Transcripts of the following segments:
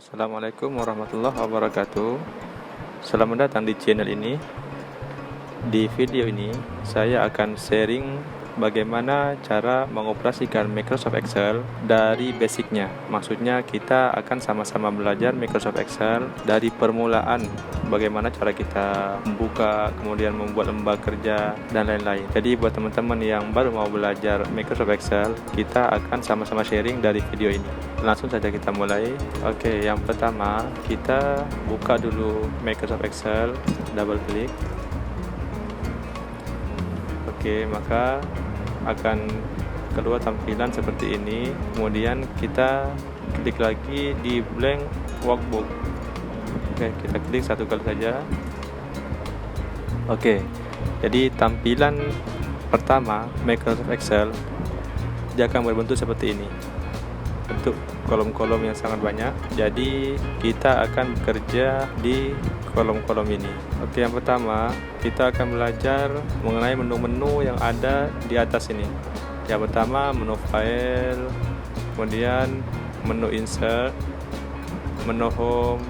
Assalamualaikum warahmatullahi wabarakatuh. Selamat datang di channel ini. Di video ini saya akan sharing bagaimana cara mengoperasikan Microsoft Excel dari basicnya. Maksudnya kita akan sama-sama belajar Microsoft Excel dari permulaan, bagaimana cara kita membuka, kemudian membuat lembar kerja dan lain-lain. Jadi buat teman-teman yang baru mau belajar Microsoft Excel, kita akan sama-sama sharing dari video ini. Langsung saja kita mulai. Oke, yang pertama kita buka dulu Microsoft Excel, double klik. Oke, maka akan keluar tampilan seperti ini. Kemudian kita klik lagi di blank workbook. Oke, kita klik satu kali saja. Oke, jadi tampilan pertama Microsoft Excel dia akan berbentuk seperti ini, bentuk kolom-kolom yang sangat banyak. Jadi kita akan bekerja di kolom-kolom ini. Oke, yang pertama kita akan belajar mengenai menu-menu yang ada di atas ini. Yang pertama menu file, kemudian menu insert, menu home,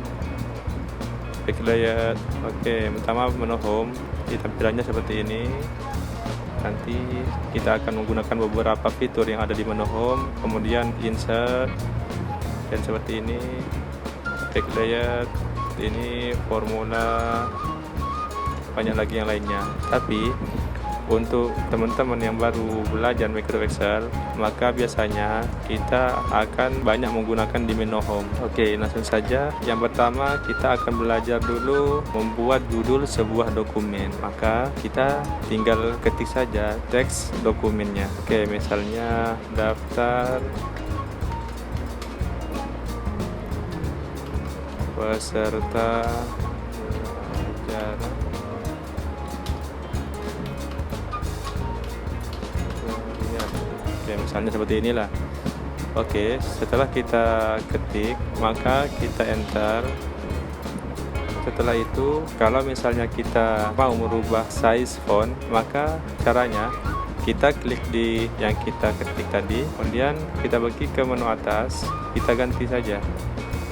back layout. Oke, pertama menu home, di tampilannya seperti ini. Nanti kita akan menggunakan beberapa fitur yang ada di menu home, kemudian insert dan seperti ini, back layout, ini formula, banyak lagi yang lainnya. Tapi untuk teman-teman yang baru belajar Microsoft Excel, maka biasanya kita akan banyak menggunakan di menu home. Oke, langsung saja. Yang pertama kita akan belajar dulu membuat judul sebuah dokumen. Maka kita tinggal ketik saja teks dokumennya. Oke, misalnya daftar peserta belajar Oke, misalnya seperti inilah. Oke, setelah kita ketik, maka kita enter. Setelah itu, kalau misalnya kita mau merubah size font, maka caranya kita klik di yang kita ketik tadi, kemudian kita pergi ke menu atas, kita ganti saja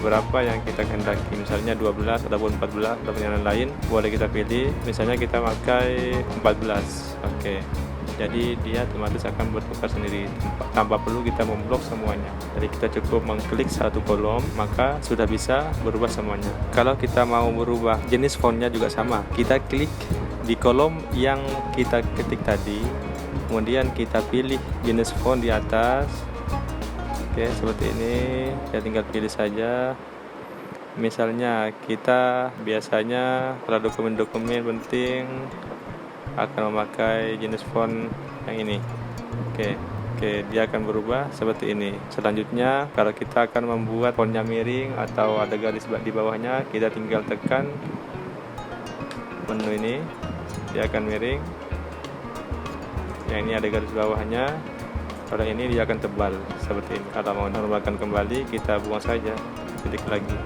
berapa yang kita kehendaki, misalnya 12 ataupun 14 ataupun yang lain boleh kita pilih. Misalnya kita pakai 14. Oke, jadi dia otomatis akan bertukar sendiri tanpa perlu kita memblok semuanya. Jadi kita cukup mengklik satu kolom, maka sudah bisa berubah semuanya. Kalau kita mau berubah jenis fontnya juga sama, kita klik di kolom yang kita ketik tadi, kemudian kita pilih jenis font di atas. Oke, seperti ini. Saya tinggal pilih saja. Misalnya kita biasanya pada dokumen-dokumen penting akan memakai jenis font yang ini. Oke, dia akan berubah seperti ini. Selanjutnya, kalau kita akan membuat fontnya miring atau ada garis di bawahnya, kita tinggal tekan menu ini, dia akan miring. Yang ini ada garis bawahnya. Kalau ini dia akan tebal seperti ini. Kalau mau normalkan kembali, kita buang saja, klik lagi.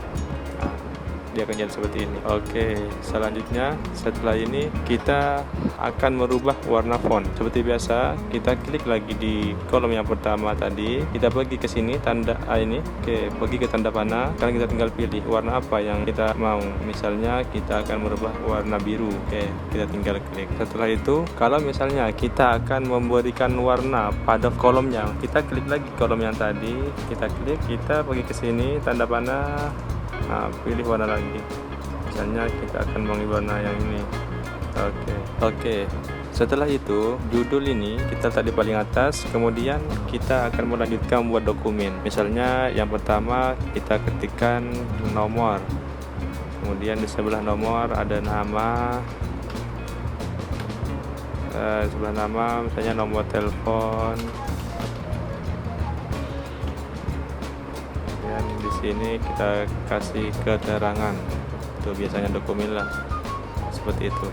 Dia akan jadi seperti ini. Oke, selanjutnya setelah ini kita akan merubah warna font. Seperti biasa, kita klik lagi di kolom yang pertama tadi. Kita pergi ke sini tanda ini. Oke, pergi ke tanda panah. Sekarang kita tinggal pilih warna apa yang kita mau. Misalnya kita akan merubah warna biru. Oke, kita tinggal klik. Setelah itu, kalau misalnya kita akan memberikan warna pada kolomnya, kita klik lagi kolom yang tadi. Kita klik, kita pergi ke sini tanda panah. Nah, pilih warna lagi. Misalnya kita akan mengambil warna yang ini. Oke. Setelah itu, judul ini kita tadi paling atas. Kemudian kita akan melanjutkan membuat dokumen. Misalnya yang pertama kita ketikkan nomor. Kemudian di sebelah nomor ada nama. Sebelah nama misalnya nomor telepon. Di sini kita kasih keterangan, itu biasanya dokumen lah, seperti itu.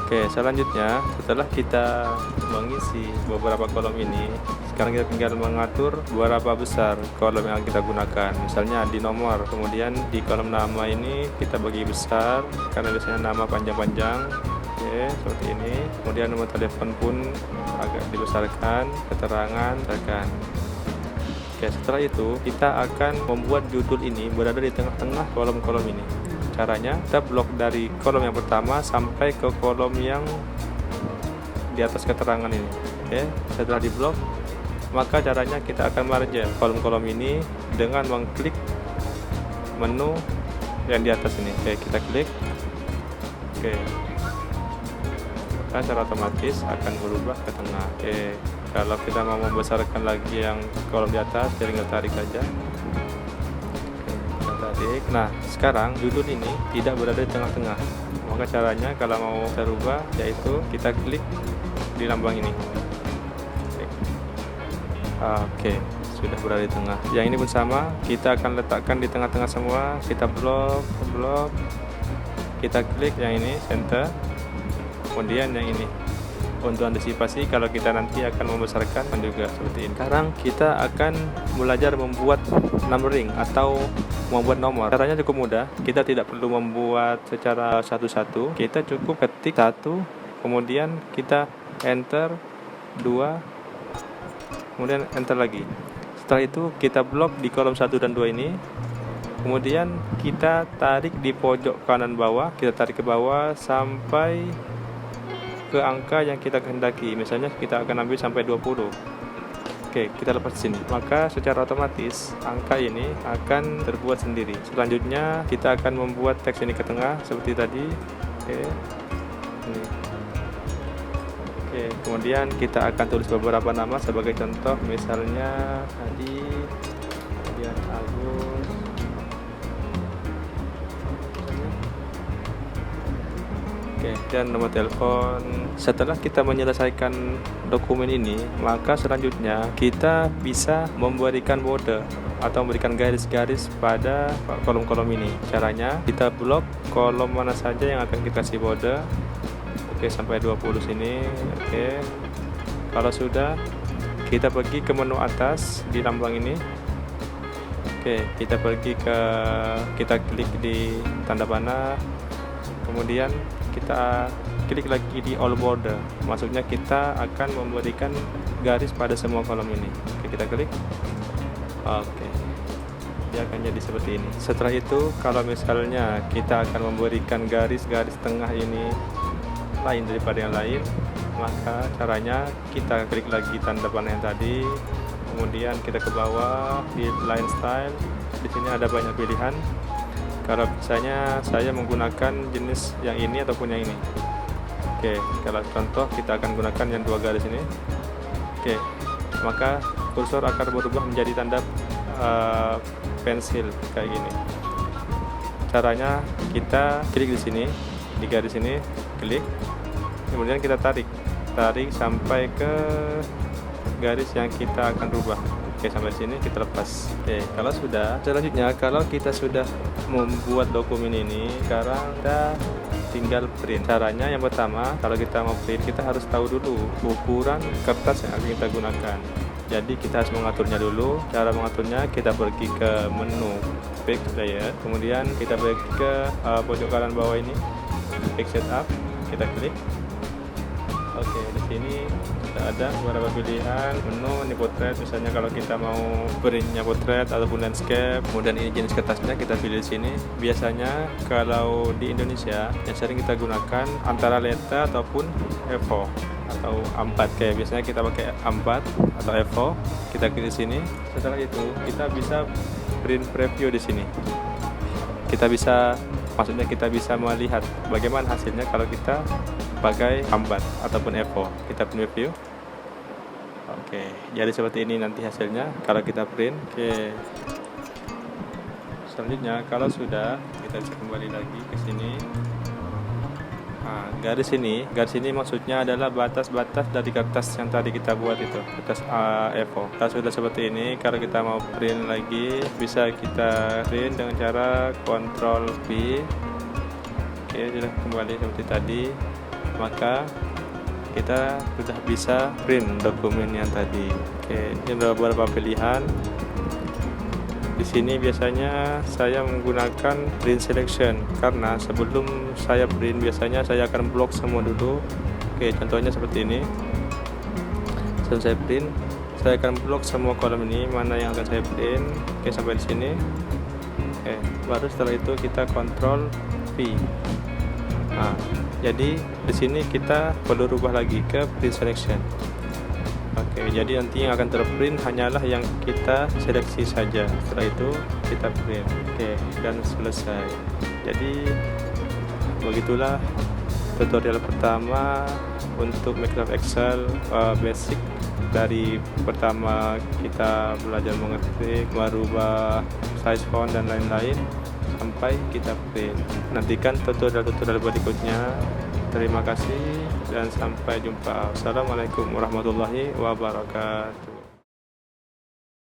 Oke, selanjutnya setelah kita mengisi beberapa kolom ini, sekarang kita tinggal mengatur berapa besar kolom yang kita gunakan. Misalnya di nomor, kemudian di kolom nama ini kita bagi besar karena biasanya nama panjang-panjang. Oke, seperti ini. Kemudian nomor telepon pun agak dibesarkan, keterangan, Oke, setelah itu kita akan membuat judul ini berada di tengah-tengah kolom-kolom ini. Caranya kita blok dari kolom yang pertama sampai ke kolom yang di atas keterangan ini. Oke, setelah diblok, maka caranya kita akan merge kolom-kolom ini dengan mengklik menu yang di atas ini. Oke, kita klik. Oke, maka secara otomatis akan berubah ke tengah. Oke, kalau kita mau membesarkan lagi yang kolom di atas, tinggal tarik saja. Oke, kita tarik. Nah, sekarang judul ini tidak berada di tengah-tengah. Maka caranya kalau mau berubah, yaitu kita klik di lambang ini. Oke, sudah berada di tengah. Yang ini pun sama, kita akan letakkan di tengah-tengah semua. Kita blok, kita klik yang ini center, kemudian yang ini untuk antisipasi kalau kita nanti akan membesarkan juga seperti ini. Sekarang kita akan belajar membuat numbering atau membuat nomor. Caranya cukup mudah, kita tidak perlu membuat secara satu-satu, kita cukup ketik 1, kemudian kita enter 2, kemudian enter lagi. Setelah itu kita blok di kolom 1 dan 2 ini, kemudian kita tarik di pojok kanan bawah, kita tarik ke bawah sampai ke angka yang kita kehendaki. Misalnya kita akan ambil sampai 20. Oke, kita lepas di sini. Maka secara otomatis angka ini akan terbuat sendiri. Selanjutnya kita akan membuat teks ini ke tengah seperti tadi. Oke. Ini. Oke, kemudian kita akan tulis beberapa nama sebagai contoh, misalnya tadi kemudian Agus. Oke, dan nomor telepon. Setelah kita menyelesaikan dokumen ini, maka selanjutnya kita bisa memberikan border atau memberikan garis-garis pada kolom-kolom ini. Caranya kita blok kolom mana saja yang akan kita kasih border. Oke, sampai 20 sini. Oke. Kalau sudah, kita pergi ke menu atas di lambang ini. Oke, kita klik di tanda panah. Kemudian kita klik lagi di all border. Maksudnya kita akan memberikan garis pada semua kolom ini. Oke, kita klik. Oke. Dia akan jadi seperti ini. Setelah itu, kalau misalnya kita akan memberikan garis-garis tengah ini lain daripada yang lain, maka caranya kita klik lagi tanda panah yang tadi, kemudian kita ke bawah di line style. Di sini ada banyak pilihan. Kalau misalnya saya menggunakan jenis yang ini ataupun yang ini. Oke, kalau contoh kita akan gunakan yang 2 garis ini. Oke, maka kursor akan berubah menjadi tanda pensil kayak gini. Caranya kita klik di sini, di garis ini, klik, kemudian kita tarik sampai ke garis yang kita akan rubah. Oke, sampai sini kita lepas. Oke, kalau sudah, selanjutnya kalau kita sudah membuat dokumen ini, sekarang kita tinggal print. Caranya yang pertama, kalau kita mau print, kita harus tahu dulu ukuran kertas yang akan kita gunakan. Jadi kita harus mengaturnya dulu. Cara mengaturnya, kita pergi ke menu Page Layer, kemudian kita pergi ke pojok kanan bawah ini, Page Setup, kita klik. Oke, di sini ada beberapa pilihan menu. Ini potret, misalnya kalau kita mau printnya potret ataupun landscape. Kemudian ini jenis kertasnya, kita pilih di sini. Biasanya kalau di Indonesia yang sering kita gunakan antara letter ataupun A4 atau A4. Kayak biasanya kita pakai A4 atau A4. Kita klik di sini. Setelah itu kita bisa print preview di sini. Maksudnya kita bisa melihat bagaimana hasilnya kalau kita pakai A4 ataupun A4. Kita print review. Oke, jadi seperti ini nanti hasilnya kalau kita print. Oke. Selanjutnya kalau sudah, kita bisa kembali lagi ke sini. Nah, garis ini maksudnya adalah batas-batas dari kertas yang tadi kita buat itu, kertas A4. Kalau sudah seperti ini, kalau kita mau print lagi, bisa kita print dengan cara Ctrl V. Oke, sudah kembali seperti tadi. Maka kita sudah bisa print dokumen yang tadi. Oke, ini ada beberapa pilihan. Di sini biasanya saya menggunakan print selection karena sebelum saya print biasanya saya akan blok semua dulu. Oke, contohnya seperti ini. Setelah saya print, Saya akan blok semua kolom ini mana yang akan saya print. Oke, sampai di sini. Oke, baru setelah itu kita kontrol V. Nah, jadi di sini kita perlu rubah lagi ke print selection. Oke, jadi nanti yang akan terprint hanyalah yang kita seleksi saja. Setelah itu kita print. Oke, dan selesai. Jadi begitulah tutorial pertama untuk Microsoft Excel basic. Dari pertama kita belajar mengetik, merubah size font dan lain-lain sampai kita print. Nantikan tutorial-tutorial berikutnya. Terima kasih dan sampai jumpa. Assalamualaikum warahmatullahi wabarakatuh.